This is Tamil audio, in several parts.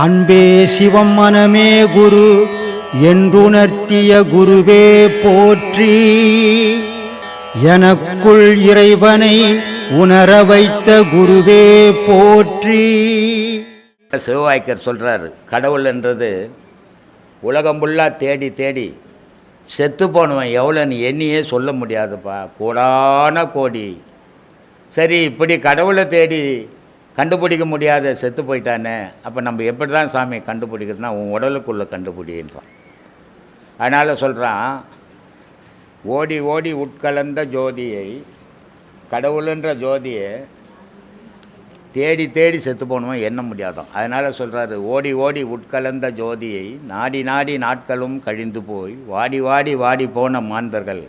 அன்பே சிவம் மனமே குரு என்றுணர்த்திய குருவே போற்றி. எனக்குள் இறைவனை உணர வைத்த குருவே போற்றி. சிவவாய்க்கர் சொல்கிறார், கடவுள் என்றது உலகம் ஃபுல்லாக தேடி தேடி செத்து போனவன் எவ்வளோன்னு எண்ணியே சொல்ல முடியாதுப்பா, கோடான கோடி. சரி, இப்படி கடவுளை தேடி கண்டுபிடிக்க முடியாத செத்து போயிட்டானே, அப்போ நம்ம எப்படி தான் சாமி கண்டுபிடிக்கிறதுனா உன் உடலுக்குள்ளே கண்டுபிடின்றான். அதனால் சொல்கிறான், ஓடி ஓடி உட்கலந்த ஜோதியை, கடவுளுன்ற ஜோதியை தேடி தேடி செத்து போகணுமோ எண்ண முடியாதான். அதனால் சொல்கிறாரு, ஓடி ஓடி உட்கலந்த ஜோதியை நாடி நாடி நாட்களும் கழிந்து போய் வாடி வாடி வாடி போன மாந்தர்கள்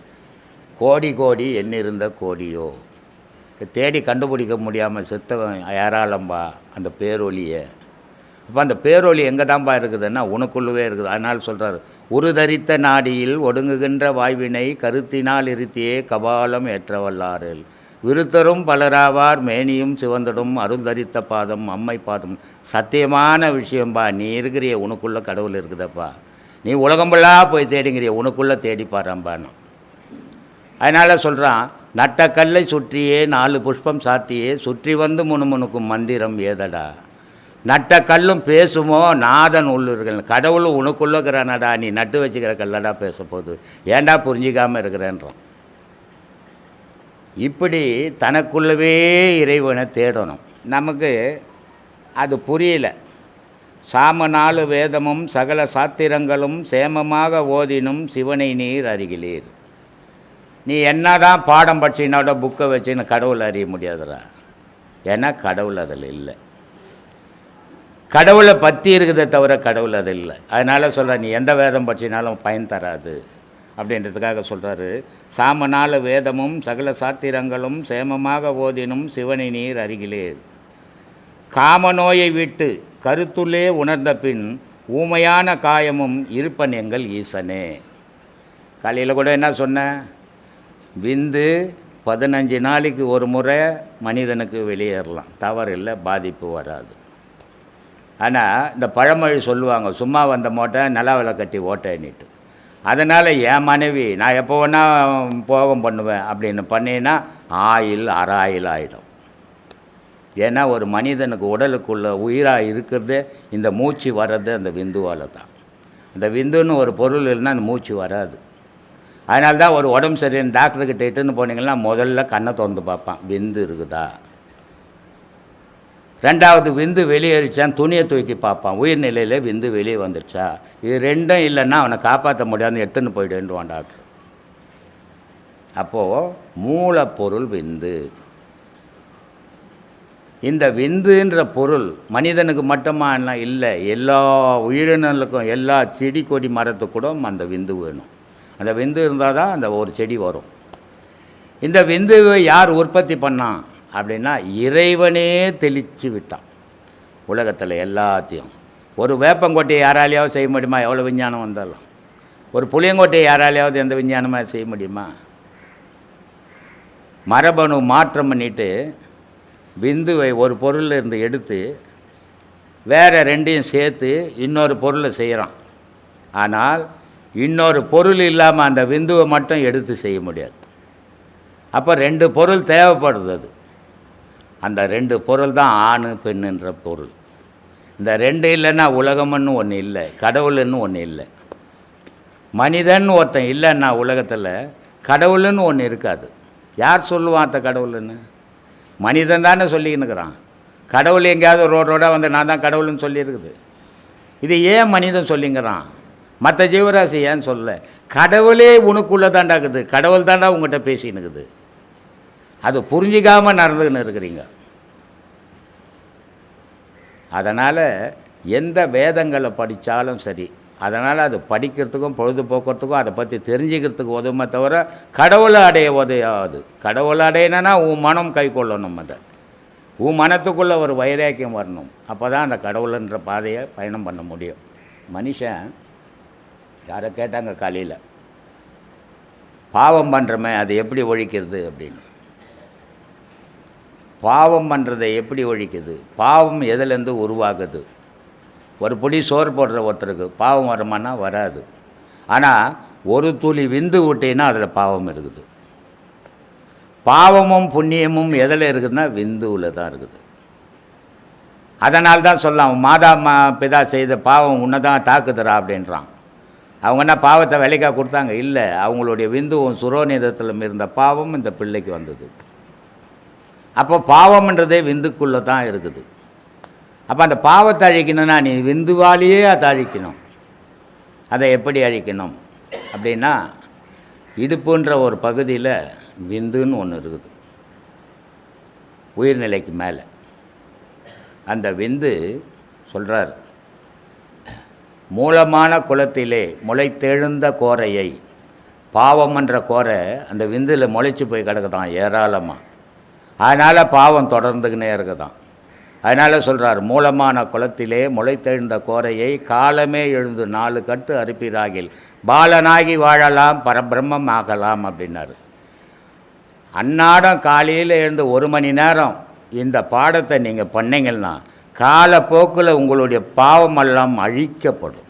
கோடி கோடி எண்ணிருந்த கோடியோ. தேடி கண்டுபிடிக்க முடியாமல் செத்தவன் யாராலம்பா அந்த பேரொலியை. அப்போ அந்த பேரொலி எங்கே தான்ப்பா இருக்குதுன்னா உனக்குள்ளவே இருக்குது. அதனால் சொல்கிறார், உருதரித்த நாடியில் ஒடுங்குகின்ற வாய்வினை கருத்தினால் இருத்தியே கபாலம் ஏற்றவல்லாரில் விருத்தரும் பலராவார் மேனியும் சிவந்தடும் அருள் தரித்த பாதம் அம்மை பாதம். சத்தியமான விஷயம்பா, நீ இருக்கிறிய உனக்குள்ளே கடவுள் இருக்குதப்பா. நீ உலகம்பெல்லாம் போய் தேடிங்கிறிய உனக்குள்ளே தேடிப்பாராம்பான்னு. அதனால் சொல்கிறான், நட்ட கல்லை சுற்றியே 4 புஷ்பம் சாத்தியே சுற்றி வந்து முணுமுணுக்கும் மந்திரம் ஏதடா. நட்ட கல்லும் பேசுமோ நாதன் உள்ளுர்கள். கடவுளும் உனக்குள்ளே இருக்கிறானடா, நீ நட்டு வச்சுக்கிற கல்லடா பேச போகுது, ஏண்டா புரிஞ்சிக்காமல் இருக்கிறேன்றான். இப்படி தனக்குள்ளவே இறைவனை தேடணும். நமக்கு அது புரியல. சாம 4 வேதமும் சகல சாத்திரங்களும் சேமமாக ஓதினும் சிவனை நீர் அறிகிலீர். நீ என்ன தான் பாடம் படிச்சினோட புக்கை வச்சுன்னு கடவுள் அறிய முடியாதுடா. ஏன்னா கடவுள் அதில் இல்லை. கடவுளை பற்றி இருக்குதே தவிர கடவுள் அது இல்லை. அதனால் சொல்கிறேன், நீ எந்த வேதம் படிச்சினாலும் பயன் தராது அப்படின்றதுக்காக சொல்கிறாரு. சாம 4 வேதமும் சகல சாத்திரங்களும் சேமமாக ஓதினும் சிவனை நீர் அருகிலேர். காம நோயை விட்டு கருத்துள்ளே உணர்ந்த பின் ஊமையான காயமும் இருப்பன் எங்கள் ஈசனே. காலையில் கூட என்ன சொன்னேன், விந்து 15 நாளைக்கு ஒரு முறை மனிதனுக்கு வெளியேறலாம், தவறு இல்லை, பாதிப்பு வராது. ஆனால் இந்த பழமொழி சொல்லுவாங்க, சும்மா வந்த மூட்டை நிலாவில் கட்டி ஓட்டைன்னுட்டு. அதனால் என் மனைவி நான் எப்போ வேணால் போகம் பண்ணுவேன் அப்படின்னு பண்ணினா ஆயில் அராயில் ஆகிடும். ஏன்னா ஒரு மனிதனுக்கு உடலுக்குள்ளே உயிராக இருக்கிறது இந்த மூச்சு வர்றது அந்த விந்துவால் தான். அந்த விந்துன்னு ஒரு பொருள் இல்லைன்னா அந்த மூச்சு வராது. அதனால தான் ஒரு உடம்பு சரியான டாக்டர்கிட்ட இட்டுன்னு போனீங்கன்னா முதல்ல கண்ணை திறந்து பார்ப்பான், விந்து இருக்குதா. 2வது விந்து வெளியேறிச்சான் துணியை தூக்கி பார்ப்பான், உயிர்நிலையில் விந்து வெளியே வந்துடுச்சா. இது 2ம் இல்லைன்னா அவனை காப்பாற்ற முடியாதுன்னு எடுத்துன்னு போய்டுவான் டாக்டர். அப்போது மூலப்பொருள் விந்து. இந்த விந்துன்ற பொருள் மனிதனுக்கு மட்டுமா இல்லை, எல்லா உயிரினங்களுக்கும், எல்லா செடி கொடி மரத்துக்கூட அந்த விந்து வேணும். அந்த விந்து இருந்தால் தான் அந்த ஒரு செடி வரும். இந்த விந்துவை யார் உற்பத்தி பண்ணான் அப்படின்னா இறைவனே தெளித்து விட்டான் உலகத்தில் எல்லாத்தையும். ஒரு வேப்பங்கொட்டையை யாராலையாவது செய்ய முடியுமா? எவ்வளோ விஞ்ஞானம் வந்தாலும். ஒரு புளியங்கொட்டையை யாராலையாவது எந்த விஞ்ஞானமாக செய்ய முடியுமா? மரபணு மாற்றம் பண்ணிட்டு விந்துவை ஒரு பொருளில் இருந்து எடுத்து வேறு 2ஐயும் சேர்த்து இன்னொரு பொருளை செய்கிறான். ஆனால் இன்னொரு பொருள் இல்லாமல் அந்த விந்துவை மட்டும் எடுத்து செய்ய முடியாது. அப்போ 2 பொருள் தேவைப்படுது. அது அந்த 2 பொருள் தான் ஆணு பெண்ணுன்ற பொருள். இந்த 2 இல்லைன்னா உலகம்னு ஒன்று இல்லை, கடவுள்னு ஒன்று இல்லை. மனிதன் ஒருத்தன் இல்லைன்னா உலகத்தில் கடவுள்னு ஒன்று இருக்காது. யார் சொல்லுவான் அந்த கடவுள்னு? மனிதன் தானே சொல்லிக்கின்னுக்கிறான். கடவுள் எங்கேயாவது ரோடாக வந்து நான் தான் கடவுள்னு சொல்லியிருக்குது. இது ஏன் மனிதன் சொல்லிங்கிறான், மற்ற ஜீவராசி ஏன் சொல்ல? கடவுளே உனக்குள்ளே தாண்டாக்குது, கடவுள் தாண்டா உங்கள்கிட்ட பேசினுக்குது. அது புரிஞ்சிக்காமல் நடந்துக்கின்னு இருக்கிறீங்க. அதனால் எந்த வேதங்களை படித்தாலும் சரி, அதனால் அது படிக்கிறதுக்கும் பொழுதுபோக்குறதுக்கும் அதை பற்றி தெரிஞ்சுக்கிறதுக்கு உதவுமே தவிர கடவுளை அடைய உதவாது. கடவுளை அடையணுன்னா உன் மனம் கை கொள்ளணும். அதை உன் மனத்துக்குள்ளே ஒரு வைராக்கியம் வரணும். அப்போ தான் அந்த கடவுளுன்ற பாதையை பயணம் பண்ண முடியும். மனுஷன் யாரை கேட்டாங்க காலையில், பாவம் பண்ணுறமே அது எப்படி ஒழிக்கிறது அப்படின்னு. பாவம் பண்ணுறதை எப்படி ஒழிக்குது? பாவம் எதுலேருந்து உருவாகுது? ஒரு பொடி சோறு போடுற ஒருத்தருக்கு பாவம் வருமானா வராது. ஆனால் ஒரு துளி விந்து விட்டீங்கன்னா அதில் பாவம் இருக்குது. பாவமும் புண்ணியமும் எதில் இருக்குதுன்னா விந்துவில் தான் இருக்குது. அதனால்தான் சொல்லலாம், மாதா பிதா செய்த பாவம் உன்னை தான் தாக்குதுரா அப்படின்றான். அவங்க என்ன பாவத்தை விலைக்காக கொடுத்தாங்க? இல்லை, அவங்களுடைய விந்துவும் சுரோனிதத்தில் இருந்த பாவம் இந்த பிள்ளைக்கு வந்தது. அப்போ பாவம்ன்றதே விந்துக்குள்ளே தான் இருக்குது. அப்போ அந்த பாவத்தை அழிக்கணும்னா நீ விந்துவாலேயே அதை அழிக்கணும். அதை எப்படி அழிக்கணும் அப்படின்னா, இடுப்புன்ற ஒரு பகுதியில் விந்துன்னு ஒன்று இருக்குது, உயிர்நிலைக்கு மேலே. அந்த விந்து சொல்கிறார், மூலமான குலத்திலே முளைத்தெழுந்த கோரையை, பாவம்ன்ற கோரை அந்த விந்தில் முளைச்சி போய் கிடக்குதான் ஏராளமாக. அதனால் பாவம் தொடர்ந்துக்கினே இருக்குதான். அதனால் சொல்கிறார், மூலமான குலத்திலே முளைத்தெழுந்த கோரையை காலமே எழுந்து 4 கட்டு அறுப்பீராகில் பாலனாகி வாழலாம் பரபிரம்மம் ஆகலாம் அப்படின்னாரு. அன்னாடம் காலையில் எழுந்து 1 மணி நேரம் இந்த பாடத்தை நீங்கள் பண்ணிங்கன்னா காலப்போக்கில் உங்களுடைய பாவமெல்லாம் அழிக்கப்படும்.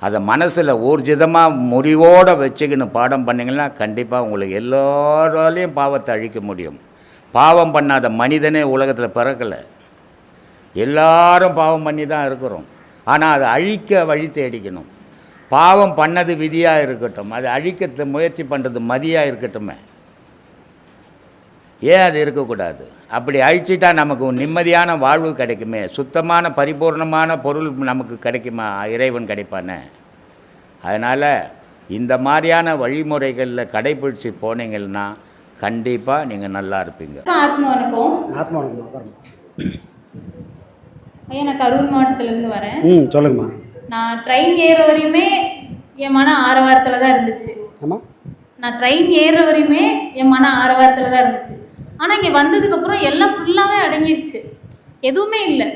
அதை மனசில் ஊர்ஜிதமாக முறிவோடு வச்சுக்கின்னு பாடம் பண்ணிங்கன்னா கண்டிப்பாக உங்களுக்கு எல்லோராலையும் பாவத்தை அழிக்க முடியும். பாவம் பண்ணாத மனிதனே உலகத்தில் பிறக்கலை, எல்லாரும் பாவம் பண்ணி தான் இருக்கிறோம். ஆனால் அதை அழிக்க வழி தேடிக்கணும். பாவம் பண்ணது விதியாக இருக்கட்டும், அதை அழிக்க முயற்சி பண்ணுறது மதியாக இருக்கட்டுமே, ஏன் அது இருக்கக்கூடாது? அப்படி அழிச்சிட்டா நமக்கு நிம்மதியான வாழ்வு கிடைக்குமே, சுத்தமான பரிபூர்ணமான பொருள் நமக்கு கிடைக்குமா, இறைவன் கிடைப்பானே. அதனால் இந்த மாதிரியான வழிமுறைகளில் கடைபிடிச்சி போனீங்கன்னா கண்டிப்பாக நீங்கள் நல்லா இருப்பீங்க. ஆத்மா வணக்கம். ஆத்மா வணக்கம். ஐயா, நான் கரூர் மாவட்டத்திலேருந்து வரேன். சொல்லுங்கம்மா. நான் ட்ரெயின் ஏறுற வரையுமே என் மன ஆரவாரத்தில் தான் இருந்துச்சு. ஆமாம், நான் ட்ரெயின் ஏறுற வரையுமே என் மன ஆரவாரத்தில் தான் இருந்துச்சு. ஆனால் இங்கே வந்ததுக்கப்புறம் எல்லாம் ஃபுல்லாகவே அடங்கிடுச்சு, எதுவுமே இல்லை.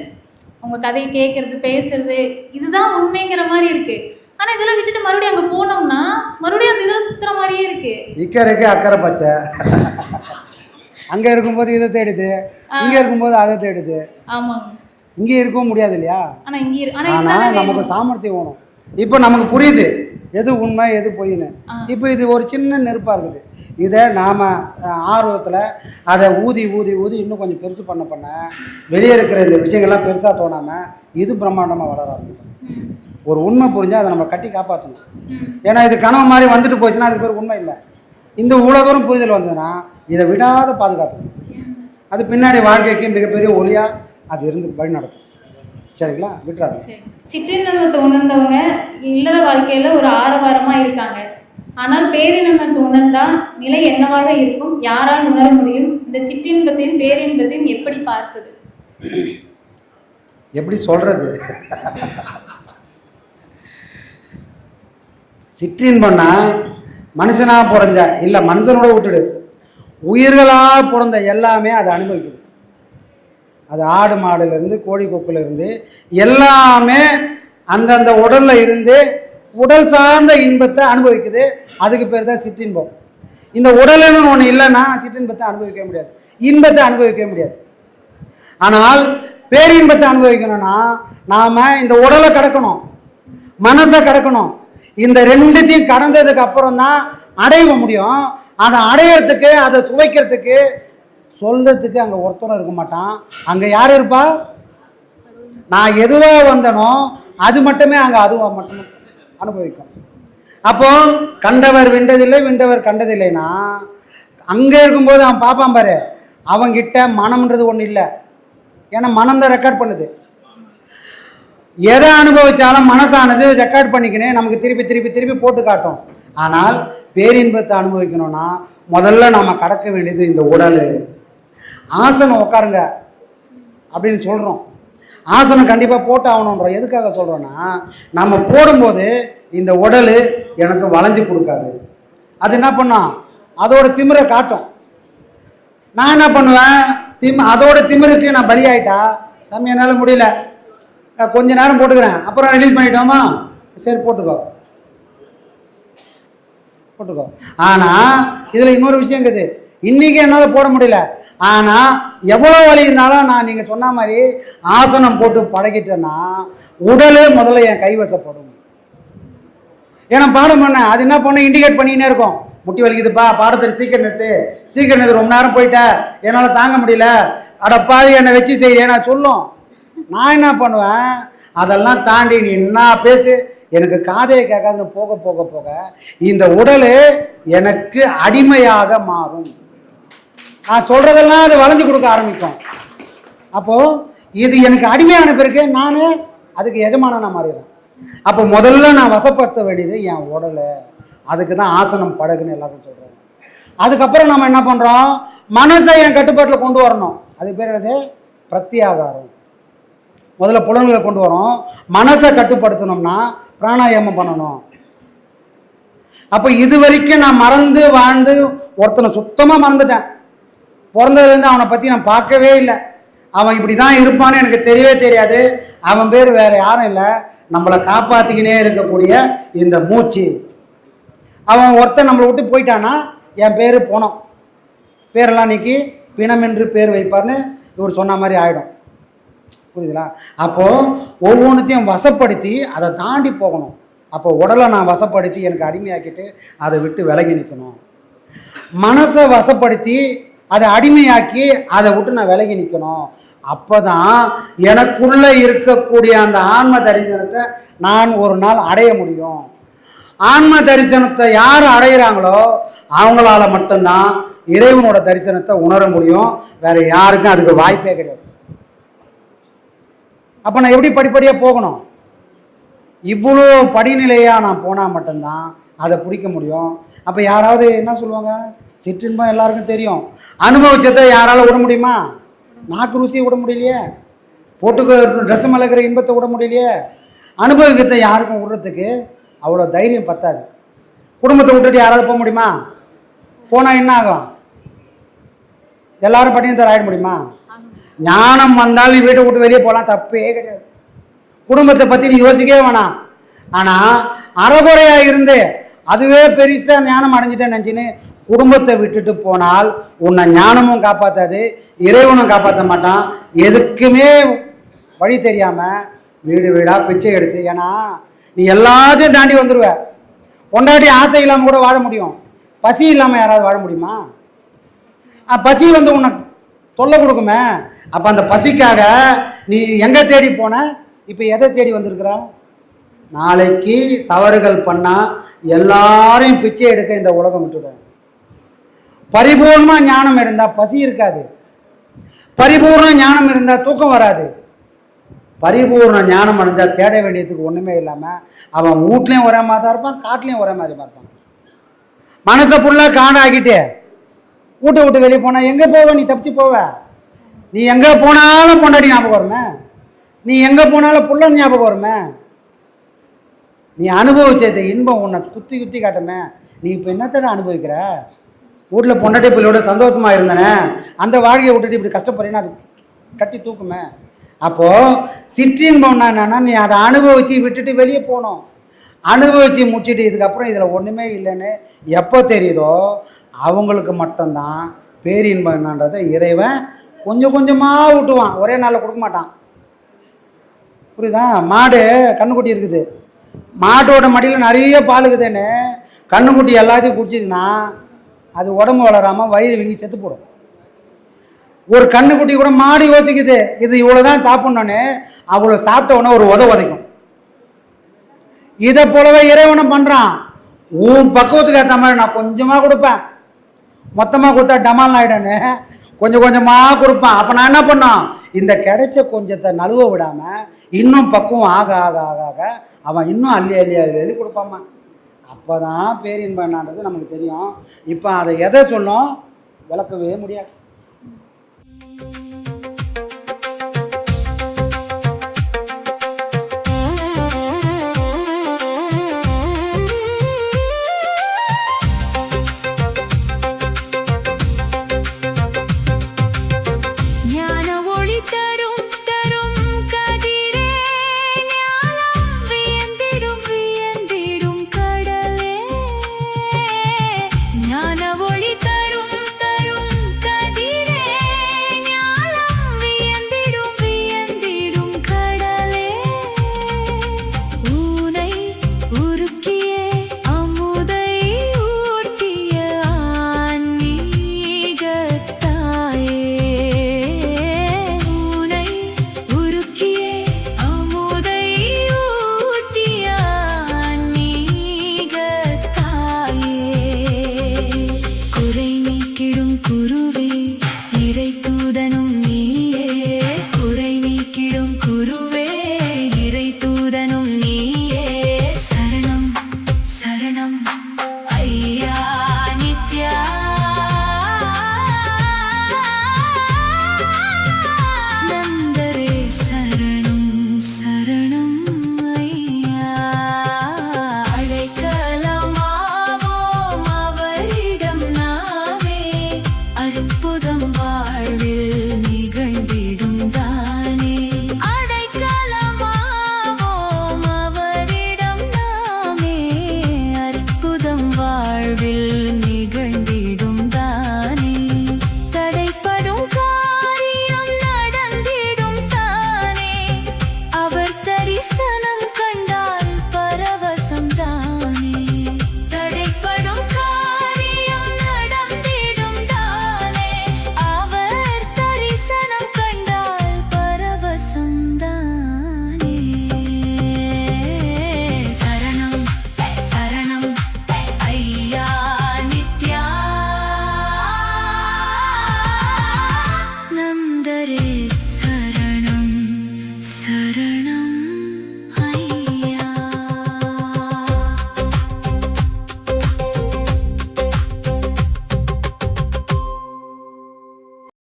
உங்கள் கதையை கேட்குறது, பேசுறது, இதுதான் உண்மைங்கிற மாதிரி இருக்குது. ஆனால் இதெல்லாம் விட்டுட்டு மறுபடியும் அங்கே போனோம்னா மறுபடியும் அந்த இதெல்லாம் சுற்றுற மாதிரியே இருக்குது. இக்கரைக்கு அக்கறை பச்சை. அங்கே இருக்கும்போது இதை தேடுது, இங்கே இருக்கும்போது அதை தேடுது. ஆமாங்க, இங்கே இருக்கவும் முடியாது இல்லையா? ஆனால் இங்கே ஆனால் நமக்கு சாமர்த்தியம் வேணும். இப்போ நமக்கு புரியுது எது உண்மை எது பொய்ன்னு. இப்போ இது ஒரு சின்ன நெருப்பாக இருக்குது. இதை நாம் ஆர்வத்தில் அதை ஊதி ஊதி ஊதி இன்னும் கொஞ்சம் பெருசு பண்ண வெளியே இருக்கிற இந்த விஷயங்கள்லாம் பெருசாக தோணாமல் இது பிரம்மாண்டமாக வளர ஆரம்பிக்கும். ஒரு உண்மை புரிஞ்சால் அதை நம்ம கட்டி காப்பாற்றணும். ஏன்னா இது கனவு மாதிரி வந்துட்டு போச்சுன்னா அதுக்கு பேர் உண்மை இல்லை. இந்த இவ்வளோ தூரம் புரிதல் வந்ததுன்னா இதை விடாத பாதுகாத்துக்கணும். அது பின்னாடி வாழ்க்கைக்கு மிகப்பெரிய ஒளியாக அது இருந்து வழி நடக்கும். சரிங்களா? விட்டுறாது. சிற்றினத்தை உணர்ந்தவங்க இல்லற வாழ்க்கையில் ஒரு ஆரவாரமாக இருக்காங்க. ஆனால் பேரின்பத்தை உணர்ந்தா நிலை என்னவாக இருக்கும், யாரால் உணர முடியும்? இந்த சிற்றின்பத்தையும் பேரின்பத்தையும் எப்படி பார்ப்பது, எப்படி சொல்கிறது? சிற்றின்பம்னா மனுஷனாக பிறந்த இல்லை, மனுஷனோட விட்டுடு, உயிர்களாக பிறந்த எல்லாமே அதை அனுபவிக்குது. அது ஆடு மாடுலேருந்து கோழி கொக்குலேருந்து எல்லாமே அந்தந்த உடலில் இருந்து உடல் சார்ந்த இன்பத்தை அனுபவிக்குது. அதுக்கு பேர் தான் சிற்றின்பம். இந்த உடல்னு ஒன்று இல்லைன்னா சிற்றின்பத்தை அனுபவிக்க முடியாது, இன்பத்தை அனுபவிக்க முடியாது. ஆனால் பேரின்பத்தை அனுபவிக்கணும்னா நாம் இந்த உடலை கடக்கணும், மனசை கடக்கணும். இந்த ரெண்டுத்தையும் கடந்ததுக்கு அப்புறம் தான் அடைய முடியும். அதை அடையிறதுக்கு, அதை சுவைக்கிறதுக்கு, சொல்றதுக்கு அங்கே ஒருத்தரும் இருக்க மாட்டான். அங்கே யார் இருப்பா? நான் எதுவாக வந்தனோ அது மட்டுமே அங்கே அதுவாக மட்டும் அனுபவிக்கும். அப்போ கண்டவர் வென்றதில்லை, வென்றவர் கண்டதில்லைன்னா அங்கே இருக்கும்போது அவன் பார்ப்பான் பாரு, அவங்கிட்ட மனம்ன்றது ஒன்று இல்லை. ஏன்னா மனம் தான் ரெக்கார்ட் பண்ணுது. எதை அனுபவித்தாலும் மனசானது ரெக்கார்ட் பண்ணிக்கினே நமக்கு திருப்பி திருப்பி திருப்பி போட்டு காட்டும். ஆனால் பேரின்பத்தை அனுபவிக்கணும்னா முதல்ல நம்ம கடக்க வேண்டியது இந்த உடல். ஆசனம் உட்காருங்க அப்படின்னு சொல்கிறோம், ஆசனம் கண்டிப்பாக போட்டு ஆகணுன்றோம். எதுக்காக சொல்கிறோன்னா, நம்ம போடும்போது இந்த உடல் எனக்கு வளைஞ்சு கொடுக்காது. அது என்ன பண்ணோம், அதோட திமிரை காட்டும். நான் என்ன பண்ணுவேன், அதோட திமிருக்கு நான் பலியாயிட்டா, சாமி என்னால் முடியல, கொஞ்ச நேரம் போட்டுக்கிறேன், அப்புறம் ரிலீஸ் பண்ணிட்டோமா, சரி போட்டுக்கோ. ஆனால் இதில் இன்னொரு விஷயம் இருக்குது. இன்றைக்கி என்னால் போட முடியல. ஆனால் எவ்வளோ வலி இருந்தாலும் நான் நீங்கள் சொன்ன மாதிரி ஆசனம் போட்டு பழகிட்டேன்னா உடலே முதல்ல என் கைவசப்படும். ஏன்னா பாடம் பண்ண அது என்ன பண்ண இண்டிகேட் பண்ணினே இருக்கும். முட்டி வலிக்குதுப்பா, பாடத்தை சீக்கிரம் நிறுத்து, ரொம்ப நேரம் போயிட்டேன், என்னால் தாங்க முடியல, அடப்பாவி என்னை வச்சு செய்ய நான் சொல்லும். நான் என்ன பண்ணுவேன், அதெல்லாம் தாண்டி நீ என்ன பேசு, எனக்கு காதையை கேட்காதுன்னு போக போக போக இந்த உடல் எனக்கு அடிமையாக மாறும். நான் சொல்கிறதெல்லாம் அது வளைஞ்சு கொடுக்க ஆரம்பிக்கும். அப்போது இது எனக்கு அடிமையான பிறகு நான் அதுக்கு எஜமானனாக மாறிடுறேன். அப்போ முதல்ல நான் வசப்படுத்த வேண்டியது என் உடலை. அதுக்கு தான் ஆசனம் பழகுன்னு எல்லாரும் சொல்கிறாங்க. அதுக்கப்புறம் நம்ம என்ன பண்ணுறோம், மனசை என் கட்டுப்பாட்டில் கொண்டு வரணும். அதுக்கு பேர் என்னது, பிரத்யாகாரம். முதல்ல புலன்களை கொண்டு வரோம். மனசை கட்டுப்படுத்தணும்னா பிராணாயாமம் பண்ணணும். அப்போ இது வரைக்கும் நான் மறந்து வாழ்ந்து ஒருத்தனை சுத்தமாக மறந்துட்டேன். பிறந்ததுலேருந்து அவனை பற்றி நான் பார்க்கவே இல்லை. அவன் இப்படி தான் இருப்பான்னு எனக்கு தெரியவே தெரியாது. அவன் பேர் வேறு யாரும் இல்லை, நம்மளை காப்பாற்றிக்கினே இருக்கக்கூடிய இந்த மூச்சு. அவன் ஒருத்தன் நம்மளை விட்டு போயிட்டான்னா என் பேர் போனோம், பேரெல்லாம் நீக்கி பிணம் என்று பேர் வைப்பார்னு இவர் சொன்ன மாதிரி ஆகிடும். புரியுதுங்களா? அப்போது ஒவ்வொன்றுத்தையும் வசப்படுத்தி அதை தாண்டி போகணும். அப்போ உடலை நான் வசப்படுத்தி எனக்கு அடிமையாக்கிட்டு அதை விட்டு விலகி நிற்கணும். மனசை வசப்படுத்தி அதை அடிமையாக்கி அதை விட்டு நான் விலகி நிற்கணும். அப்போ தான் எனக்குள்ளே இருக்கக்கூடிய அந்த ஆன்ம தரிசனத்தை நான் ஒரு நாள் அடைய முடியும். ஆன்ம தரிசனத்தை யார் அடைகிறாங்களோ அவங்களால மட்டும்தான் இறைவனோட தரிசனத்தை உணர முடியும். வேறு யாருக்கும் அதுக்கு வாய்ப்பே கிடையாது. அப்போ நான் எப்படி படிப்படியாக போகணும், இவ்வளோ படிநிலையாக நான் போனால் மட்டும்தான் அதை பிடிக்க முடியும். அப்போ யாராவது என்ன சொல்லுவாங்க, சிற்றின்பம் எல்லாருக்கும் தெரியும், அனுபவிச்சதை யாரால் விட முடியுமா? நாக்கு ருசியை விட முடியலையே, போட்டுக்கு ட்ரெஸ் மலக்கிற இன்பத்தை விட முடியலையே. அனுபவிக்கத்தை யாருக்கும் விடுறதுக்கு அவ்வளோ தைரியம் பத்தாது. குடும்பத்தை விட்டுட்டு யாராவது போக முடியுமா? போனால் என்ன ஆகும்? எல்லாரும் பட்டினி தர ஆகிட முடியுமா? ஞானம் வந்தால் நீ வீட்டை விட்டு வெளியே போகலாம், தப்பே கிடையாது. குடும்பத்தை பற்றி நீ யோசிக்கவே வேணாம். ஆனால் அறகுறையாக இருந்து அதுவே பெருசாக ஞானம் அடைஞ்சிட்டேன்னு நினச்சின்னு குடும்பத்தை விட்டுட்டு போனால் உன்னை ஞானமும் காப்பாற்றாது, இறைவனும் காப்பாற்ற மாட்டான். எதுக்குமே வழி தெரியாமல் வீடு வீடாக பிச்சை எடுத்து, ஏன்னா நீ எல்லாத்தையும் தாண்டி வந்துடுவ. பொண்டாட்டி ஆசை இல்லாமல் கூட வாழ முடியும், பசி இல்லாமல் யாராவது வாழ முடியுமா? பசி வந்து உன்னை தொல்லை கொடுக்குமே. அப்போ அந்த பசிக்காக நீ எங்கே தேடி போன, இப்போ எதை தேடி வந்திருக்கிற? நாளைக்கு தவறுகள் பண்ணால் எல்லாரையும் பிச்சை எடுக்க இந்த உலகம் விட்டுடும். பரிபூர்ணமாக ஞானம் இருந்தால் பசி இருக்காது, பரிபூர்ண ஞானம் இருந்தால் தூக்கம் வராது. பரிபூர்ண ஞானம் அடைஞ்சால் தேட வேண்டியதுக்கு ஒன்றுமே இல்லாமல் அவன் வீட்லேயும் ஒரே மாதிரி தான் இருப்பான், காட்டிலையும் ஒரே மாதிரி இருப்பான். மனசை ஃபுல்லாக காடாகிட்டு வீட்டை விட்டு வெளியே போனால் எங்கே போவ? நீ தப்பிச்சு போவ. நீ எங்கே போனாலும் பொண்டாட்டி ஞாபகம் வருமே, நீ எங்கே போனாலும் புள்ள ஞாபகம் வருமே. நீ அனுபவிச்சது இன்பம் உன்னை குத்தி குத்தி காட்டுமே. நீ இப்போ என்னத்தோட அனுபவிக்கிற? வீட்டில் பொண்டாட்டி பிள்ளையோட சந்தோஷமாக இருந்தனே, அந்த வாழ்க்கையை விட்டுட்டு இப்படி கஷ்டப்படுறீங்கன்னா அது கட்டி தூக்குமே. அப்போது சிற்றின்பம்னா என்னன்னா, நீ அதை அனுபவித்து விட்டுட்டு வெளியே போகணும். அனுபவித்து முடிச்சுட்டு இதுக்கப்புறம் இதில் ஒன்றுமே இல்லைன்னு எப்போ தெரியுதோ அவங்களுக்கு மட்டும்தான் பேரின்பம் என்னன்றதை இறைவன் கொஞ்சம் கொஞ்சமாக விட்டுவான், ஒரே நாளில் கொடுக்க மாட்டான். புரியுதா? மாடு கண்ணுக்குட்டி இருக்குது, மாட்டோட மடியில் நிறைய பால் இருக்குதுன்னு கண்ணுக்குட்டி எல்லாத்தையும் குடிச்சிதுன்னா அது உடம்பு வளராமல் வயிறு வீங்கி செத்து போடும். ஒரு கண்ணுக்குட்டி கூட மாடு யோசிக்குது, இது இவ்வளோ தான் சாப்பிட்ணுன்னு, அவ்வளோ சாப்பிட்டவொன்னே ஒரு உதைக்கும். இதை போலவே இறைவனும் பண்ணுறான். உன் பக்குவத்துக்கு ஏற்ற மாதிரி நான் கொஞ்சமாக கொடுப்பேன், மொத்தமாக கொடுத்தா டமால் ஆகிடன்னு கொஞ்சம் கொஞ்சமாக கொடுப்பான். அப்போ நான் என்ன பண்ணோம், இந்த கிடைச்ச கொஞ்சத்தை நழுவ விடாமல் இன்னும் பக்குவம் ஆக ஆக ஆக ஆக அவன் இன்னும் அள்ளி அள்ளி அள்ளி அள்ளி கொடுப்பாம்மா. அப்போ தான் பேரின்பம் என்னன்றது நமக்கு தெரியும். இப்போ அதை எதை சொல்லும் விளக்கவே முடியாது. ஞான ஒளி தரும் தரும் இறை